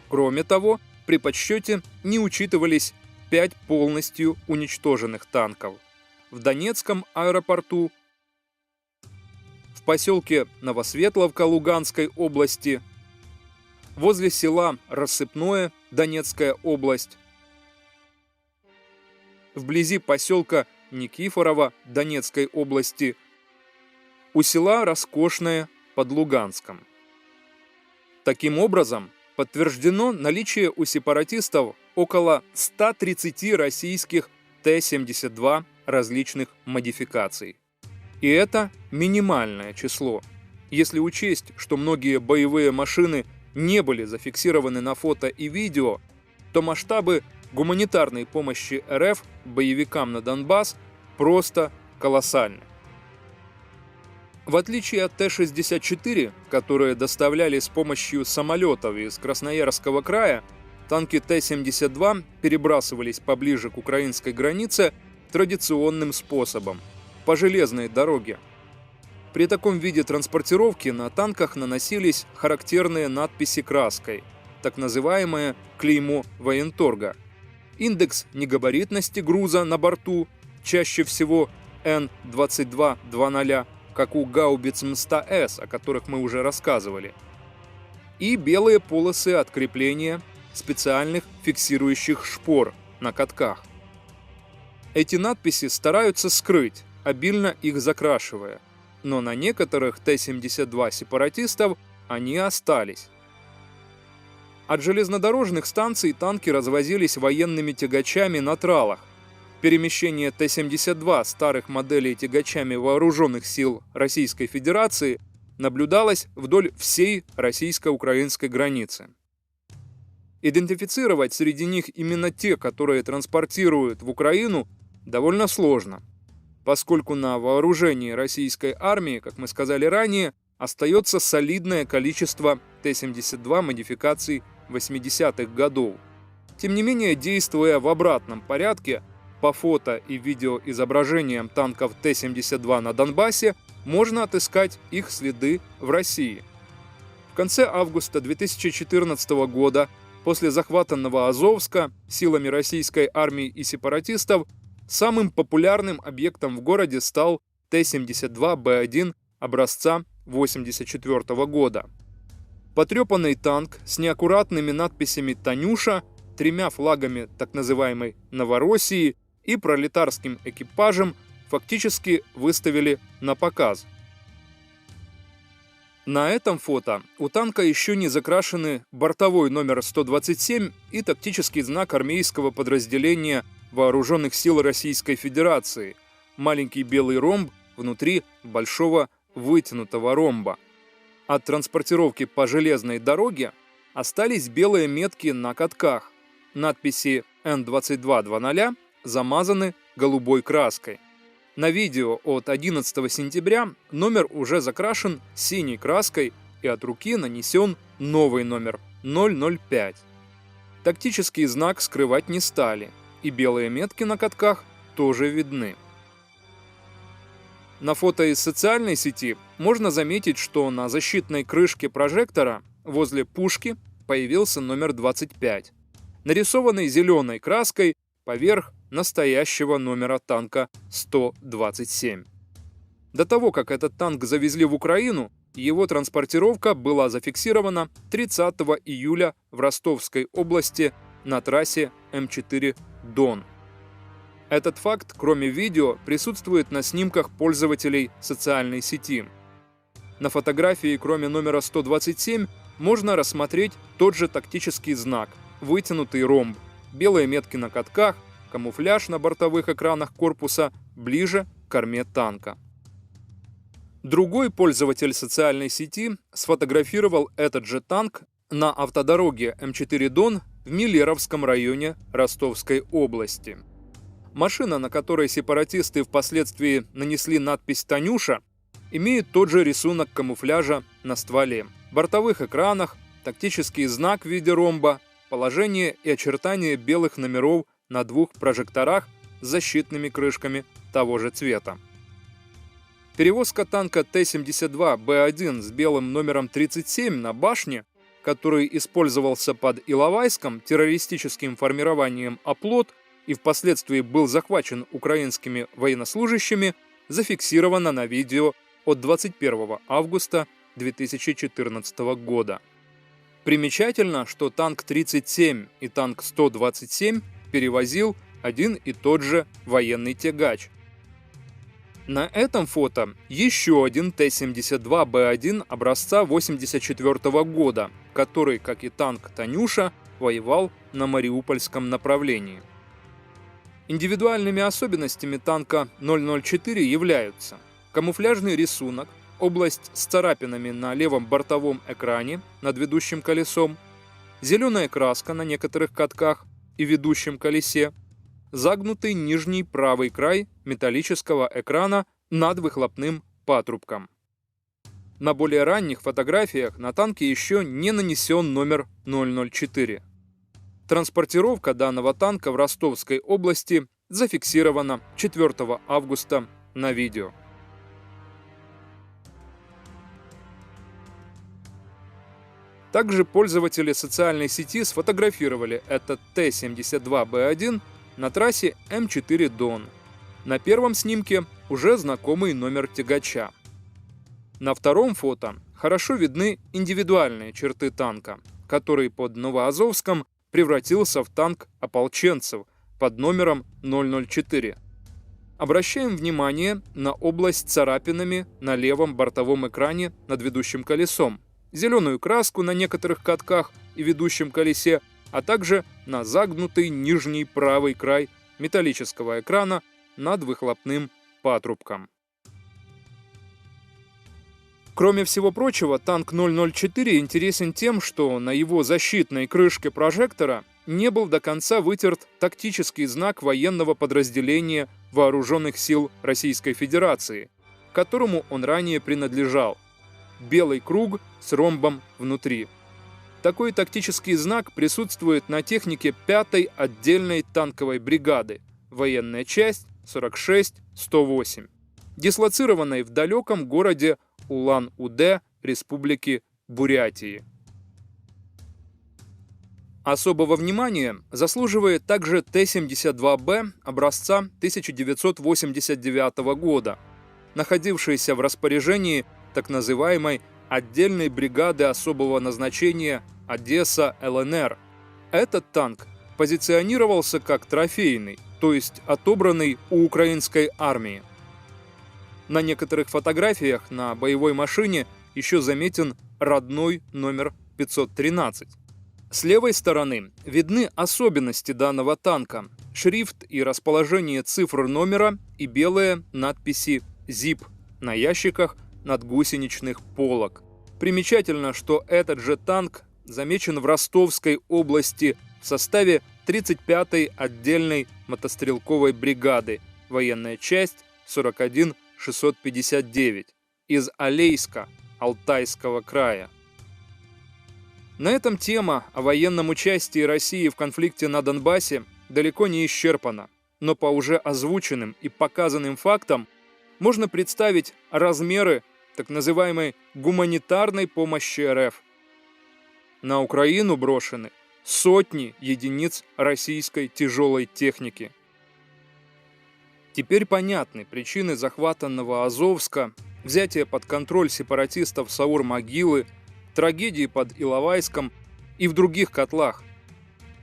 S1: Кроме того, при подсчете не учитывались 5 полностью уничтоженных танков в Донецком аэропорту, в поселке Новосветловка Луганской области, возле села Рассыпное, Донецкая область, вблизи поселка Никифорова Донецкой области, у села Роскошное под Луганском. Таким образом, подтверждено наличие у сепаратистов около 130 российских Т-72 различных модификаций. И это минимальное число. Если учесть, что многие боевые машины не были зафиксированы на фото и видео, то масштабы гуманитарной помощи РФ боевикам на Донбасс просто колоссальны. В отличие от Т-64, которые доставляли с помощью самолетов из Красноярского края, танки Т-72 перебрасывались поближе к украинской границе традиционным способом – по железной дороге. При таком виде транспортировки на танках наносились характерные надписи краской, так называемое клеймо военторга. Индекс негабаритности груза на борту, чаще всего Н-2200, как у гаубиц М100С, о которых мы уже рассказывали, и белые полосы от крепления специальных фиксирующих шпор на катках. Эти надписи стараются скрыть, обильно их закрашивая, но на некоторых Т-72 сепаратистов они остались. От железнодорожных станций танки развозились военными тягачами на тралах. Перемещение Т-72 старых моделей тягачами вооруженных сил Российской Федерации наблюдалось вдоль всей российско-украинской границы. Идентифицировать среди них именно те, которые транспортируют в Украину, довольно сложно, поскольку на вооружении российской армии, как мы сказали ранее, остается солидное количество Т-72 модификаций 80-х годов. Тем не менее, действуя в обратном порядке, по фото и видеоизображениям танков Т-72 на Донбассе можно отыскать их следы в России. В конце августа 2014 года, после захвата Новоазовска силами российской армии и сепаратистов, самым популярным объектом в городе стал Т-72Б1 образца 1984 года. Потрепанный танк с неаккуратными надписями «Танюша», 3 флагами так называемой Новороссии и пролетарским экипажем фактически выставили на показ. На этом фото у танка еще не закрашены бортовой номер 127 и тактический знак армейского подразделения Вооруженных сил Российской Федерации, маленький белый ромб внутри большого вытянутого ромба. От транспортировки по железной дороге остались белые метки на катках. Надписи Н-2200 замазаны голубой краской. На видео от 11 сентября номер уже закрашен синей краской и от руки нанесен новый номер 005. Тактический знак скрывать не стали, и белые метки на катках тоже видны. На фото из социальной сети можно заметить, что на защитной крышке прожектора возле пушки появился номер 25, нарисованный зеленой краской поверх настоящего номера танка 127. До того, как этот танк завезли в Украину, его транспортировка была зафиксирована 30 июля в Ростовской области на трассе М4 Дон. Этот факт, кроме видео, присутствует на снимках пользователей социальной сети. На фотографии, кроме номера 127, можно рассмотреть тот же тактический знак, вытянутый ромб, белые метки на катках, камуфляж на бортовых экранах корпуса ближе к корме танка. Другой пользователь социальной сети сфотографировал этот же танк на автодороге М4 Дон в Миллеровском районе Ростовской области. Машина, на которой сепаратисты впоследствии нанесли надпись «Танюша», имеет тот же рисунок камуфляжа на стволе, бортовых экранах, тактический знак в виде ромба, положение и очертания белых номеров на 2 прожекторах с защитными крышками того же цвета. Перевозка танка Т-72Б1 с белым номером 37 на башне, который использовался под Иловайском террористическим формированием «Оплот» и впоследствии был захвачен украинскими военнослужащими, зафиксировано на видео от 21 августа 2014 года. Примечательно, что танк 37 и танк 127 перевозил один и тот же военный тягач На этом фото еще один Т-72Б1 образца 1984 года, который, как и танк «Танюша», воевал на Мариупольском направлении. Индивидуальными особенностями танка 004 являются камуфляжный рисунок, область с царапинами на левом бортовом экране над ведущим колесом, зеленая краска на некоторых катках и ведущем колесе, загнутый нижний правый край металлического экрана над выхлопным патрубком. На более ранних фотографиях на танке еще не нанесен номер 004. Транспортировка данного танка в Ростовской области зафиксирована 4 августа на видео. Также пользователи социальной сети сфотографировали этот Т-72Б1 на трассе М4 Дон. На первом снимке уже знакомый номер тягача. На втором фото хорошо видны индивидуальные черты танка, который под Новоазовском превратился в танк ополченцев под номером 004. Обращаем внимание на область царапинами на левом бортовом экране над ведущим колесом, зеленую краску на некоторых катках и ведущем колесе, а также на загнутый нижний правый край металлического экрана над выхлопным патрубком. Кроме всего прочего, танк 004 интересен тем, что на его защитной крышке прожектора не был до конца вытерт тактический знак военного подразделения Вооруженных сил Российской Федерации, к которому он ранее принадлежал. Белый круг с ромбом внутри. Такой тактический знак присутствует на технике 5-й отдельной танковой бригады, военная часть 46-108, дислоцированной в далеком городе Улан-Удэ, Республики Бурятии. Особого внимания заслуживает также Т-72Б образца 1989 года, находившийся в распоряжении так называемой отдельной бригады особого назначения «Одесса ЛНР». Этот танк позиционировался как трофейный, то есть отобранный у украинской армии. На некоторых фотографиях на боевой машине еще заметен родной номер 513. С левой стороны видны особенности данного танка, шрифт и расположение цифр номера и белые надписи «ЗИП» на ящиках надгусеничных полок. Примечательно, что этот же танк замечен в Ростовской области в составе 35-й отдельной мотострелковой бригады, военная часть 41-659, из Алейска, Алтайского края. На этом тема о военном участии России в конфликте на Донбассе далеко не исчерпана, но по уже озвученным и показанным фактам можно представить размеры так называемой гуманитарной помощи РФ. На Украину брошены сотни единиц российской тяжелой техники. Теперь понятны причины захвата Новоазовска, взятия под контроль сепаратистов Саур-Могилы, трагедии под Иловайском и в других котлах.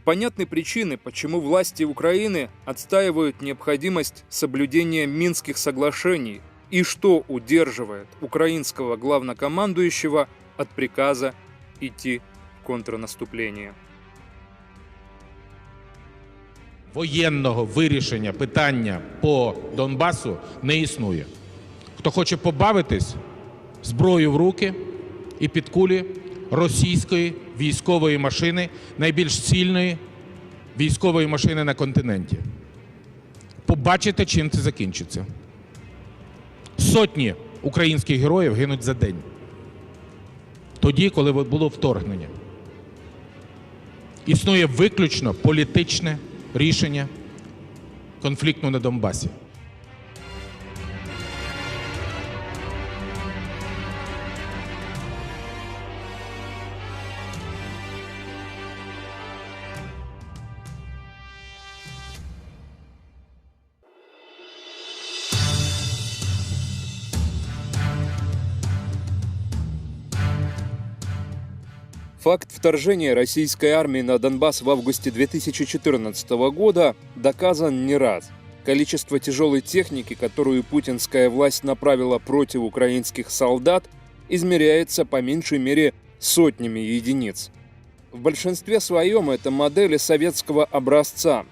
S1: Понятны причины, почему власти Украины отстаивают необходимость соблюдения Минских соглашений и что удерживает украинского главнокомандующего от приказа идти в контрнаступление.
S16: Воєнного вирішення питання по Донбасу не існує. Хто хоче побавитись, зброю в руки і під кулі російської військової машини, найбільш сильної військової машини на континенті. Побачите, чим це закінчиться. Сотні українських героїв гинуть за день. Тоді, коли було вторгнення. Існує виключно політичне рішення конфлікту на Донбасі.
S1: Факт вторжения российской армии на Донбасс в августе 2014 года доказан не раз. Количество тяжелой техники, которую путинская власть направила против украинских солдат, измеряется по меньшей мере сотнями единиц. В большинстве своем это модели советского образца.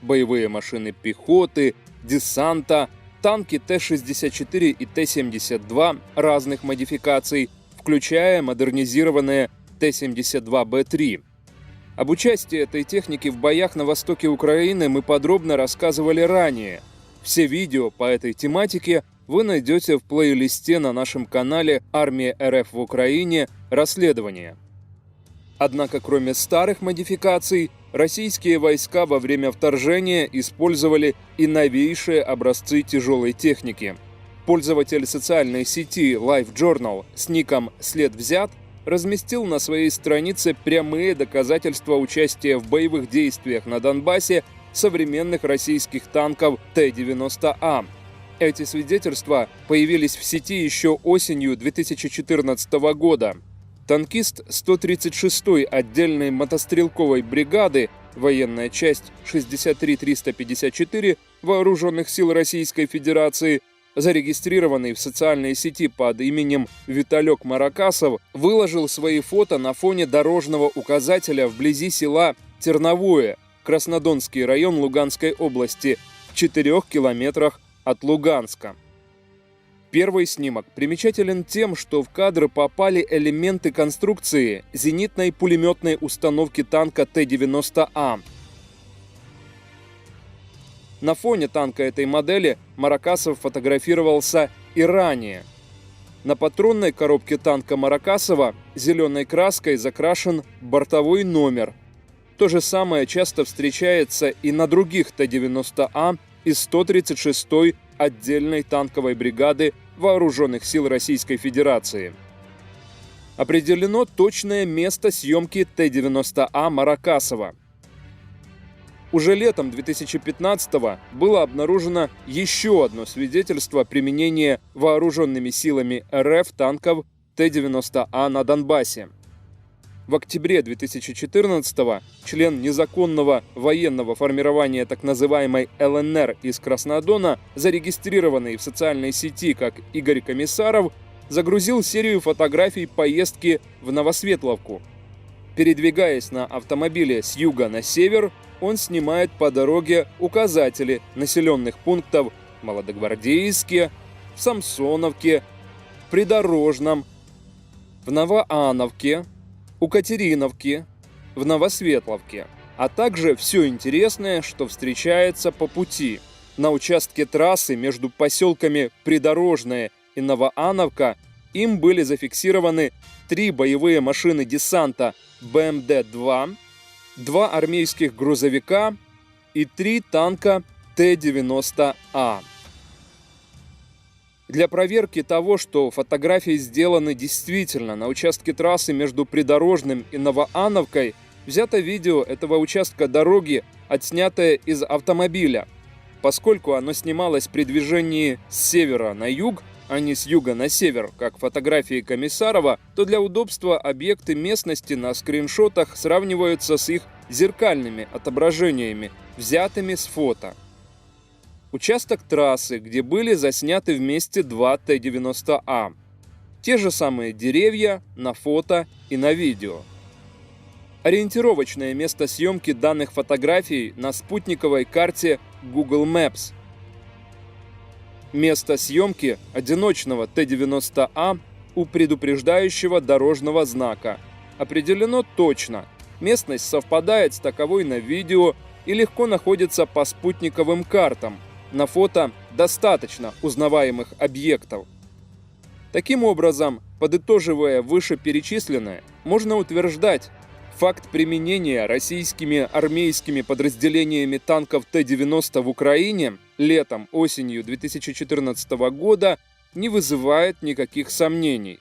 S1: Боевые машины пехоты, десанта, танки Т-64 и Т-72 разных модификаций, включая модернизированные Т-72Б3. Об участии этой техники в боях на востоке Украины мы подробно рассказывали ранее. Все видео по этой тематике вы найдете в плейлисте на нашем канале «Армия РФ в Украине. Расследование». Однако, кроме старых модификаций, российские войска во время вторжения использовали и новейшие образцы тяжелой техники. Пользователь социальной сети LiveJournal с ником «След взят» разместил на своей странице прямые доказательства участия в боевых действиях на Донбассе современных российских танков Т-90А. Эти свидетельства появились в сети еще осенью 2014 года. Танкист 136-й отдельной мотострелковой бригады, военная часть 63354 Вооруженных сил Российской Федерации, зарегистрированный в социальной сети под именем Виталек Маракасов, выложил свои фото на фоне дорожного указателя вблизи села Терновое, Краснодонский район Луганской области, в 4 километрах от Луганска. Первый снимок примечателен тем, что в кадр попали элементы конструкции зенитной пулеметной установки танка Т-90А. На фоне танка этой модели Маракасов фотографировался и ранее. На патронной коробке танка Маракасова зеленой краской закрашен бортовой номер. То же самое часто встречается и на других Т-90А из 136-й отдельной танковой бригады Вооруженных сил Российской Федерации. Определено точное место съемки Т-90А Маракасова. Уже летом 2015-го было обнаружено еще одно свидетельство применения вооруженными силами РФ танков Т-90А на Донбассе. В октябре 2014-го член незаконного военного формирования так называемой ЛНР из Краснодона, зарегистрированный в социальной сети как Игорь Комиссаров, загрузил серию фотографий поездки в Новосветловку. Передвигаясь на автомобиле с юга на север, он снимает по дороге указатели населенных пунктов в Молодогвардейске, в Самсоновке, в Придорожном, в Новоановке, у Катериновки, в Новосветловке, а также все интересное, что встречается по пути. На участке трассы между поселками Придорожное и Новоановка им были зафиксированы 3 боевые машины десанта БМД-2, 2 армейских грузовика и 3 танка Т-90А. Для проверки того, что фотографии сделаны действительно на участке трассы между Придорожным и Новоановкой, взято видео этого участка дороги, отснятое из автомобиля. Поскольку оно снималось при движении с севера на юг, а не с юга на север, как фотографии Комиссарова, то для удобства объекты местности на скриншотах сравниваются с их зеркальными отображениями, взятыми с фото. Участок трассы, где были засняты вместе 2 Т-90А. Те же самые деревья на фото и на видео. Ориентировочное место съемки данных фотографий на спутниковой карте Google Maps. Место съемки одиночного Т-90А у предупреждающего дорожного знака определено точно. Местность совпадает с таковой на видео и легко находится по спутниковым картам. На фото достаточно узнаваемых объектов. Таким образом, подытоживая вышеперечисленное, можно утверждать, факт применения российскими армейскими подразделениями танков Т-90 в Украине летом-осенью 2014 года не вызывает никаких сомнений.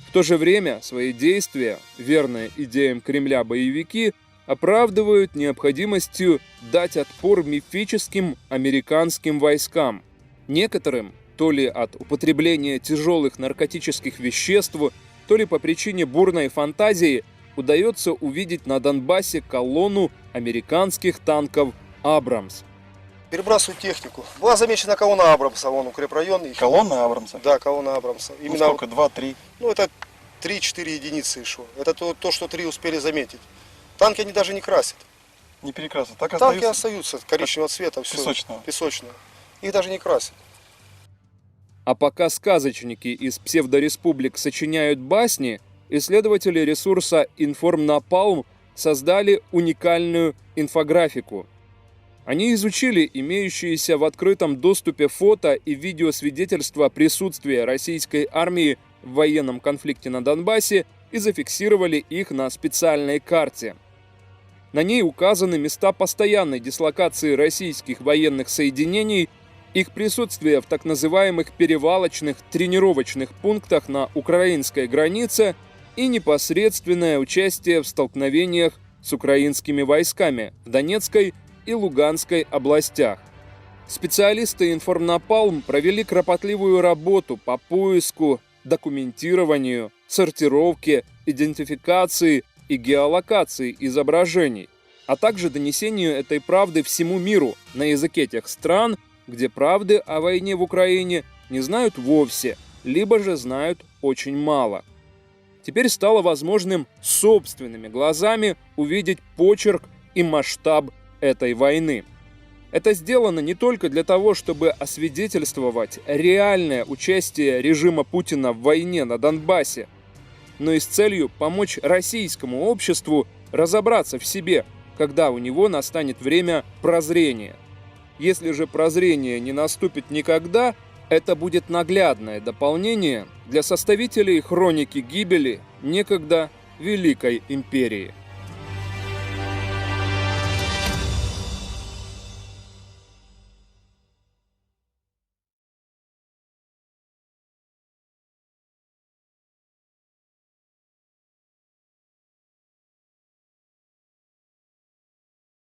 S1: В то же время свои действия, верные идеям Кремля боевики, оправдывают необходимостью дать отпор мифическим американским войскам. Некоторым, то ли от употребления тяжелых наркотических веществ, то ли по причине бурной фантазии, удается увидеть на Донбассе колонну американских танков «Абрамс».
S17: перебрасывают технику. Была замечена колонна Абрамса, вон укрепрайон.
S18: Колонна Абрамса?
S17: Да, колонна Абрамса.
S18: Ну, сколько? 2-3?
S17: Ну, это 3-4 единицы шло. Это то, что 3 успели заметить. Танки они даже не красят.
S18: Не перекрасят, так
S17: Танки остаются коричневого цвета. Все, песочного. Их даже не красят.
S1: А пока сказочники из псевдореспублик сочиняют басни, исследователи ресурса Информнапалм создали уникальную инфографику. Они изучили имеющиеся в открытом доступе фото и видеосвидетельства присутствия российской армии в военном конфликте на Донбассе и зафиксировали их на специальной карте. На ней указаны места постоянной дислокации российских военных соединений, их присутствие в так называемых перевалочных тренировочных пунктах на украинской границе и непосредственное участие в столкновениях с украинскими войсками в Донецкой и Луганской областях. Специалисты Информнапалм провели кропотливую работу по поиску, документированию, сортировке, идентификации и геолокации изображений, а также донесению этой правды всему миру на языке тех стран, где правды о войне в Украине не знают вовсе, либо же знают очень мало. Теперь стало возможным собственными глазами увидеть почерк и масштаб этой войны. Это сделано не только для того, чтобы освидетельствовать реальное участие режима Путина в войне на Донбассе, но и с целью помочь российскому обществу разобраться в себе, когда у него настанет время прозрения. Если же прозрение не наступит никогда, это будет наглядное дополнение для составителей хроники гибели некогда Великой империи.